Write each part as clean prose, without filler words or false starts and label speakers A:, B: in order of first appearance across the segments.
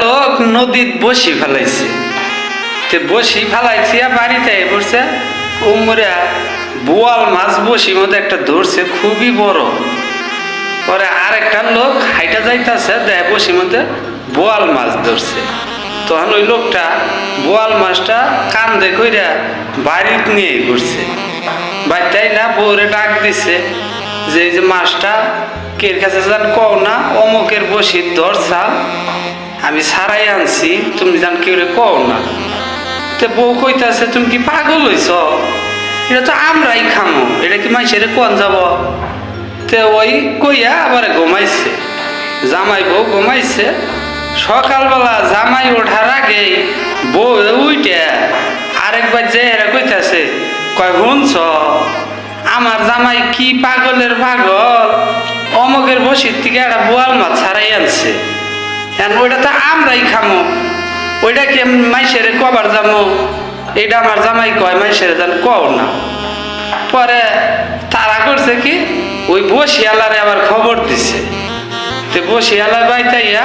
A: লোক নদীত বসি ফেলাইছে, তে বসি ফেলাইছে বাড়িতে পড়ছে উমরা বোয়াল মাছ বসির মধ্যে একটা ধরছে খুবই বড়। পরে আরেকটা লোক হাইটা যাইতেছে দেয় বসির মধ্যে বোয়াল মাছ ধরছে। তখন ওই লোকটা বোয়াল মাছটা কান্দে কইরা বাড়িতে নিয়ে ঘুরছে। বাড়িতে না বউরে ডাক দিছে যে এই যে মাছটা কের কাছে যান কও না, অমুকের বসির ধরছা আমি ছাড়াই আনছি, তুমি জান কেউ কও না। তো বউ কইতাছে তুমি কি পাগল হইছ, এটা তো আমরাই খামো, এটা কি মাইসেরে কোন যাব। তে ওই কইয়া আবার ঘুমাইছে, জামাই বউ ঘুমাইছে। সকালবেলা জামাই ওঠার আগে বউ উইটা আরেকবার যে এরা কইতাছে কয় শুনছ আমার জামাই কি পাগলের পাগল, অমুকের বসির থেকে একটা বোয়াল মাছ ছাড়াই আনছে, ওইটা তো আমরাই খামো, ওইটা কি মাইসেরে কবার যাবো, এটা আমার জামাই কয় মাইসেরে যান কও না। পরে তারা করছে কি ওই বসিয়ালারে আবার খবর দিছে, তো বসিয়ালা বাইতাইয়া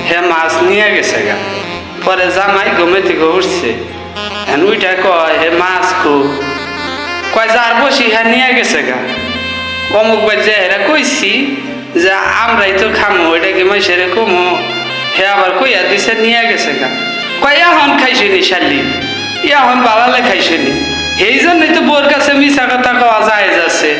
A: হে মাছ নিয়ে গেছে গা। পরে জামাই ঘুমে থেকে উঠছে, ওইটা কয় হে মাছ খুব কয় যার বসি হ্যাঁ নিয়ে গেছে গা। অমুক বাই যে হেরা কইছি যে আমরাই তো খামো, এটা কি মাইসেরে কমো, হে আবার কইয়া দিছে নিয়ে গেছে গা। কয় এখন খাইছিনি শালি, এখন বালালে খাইছিনি, এই জন্যই তো বোর কাছে মিশা কথা কওয়া যায় যাচ্ছে।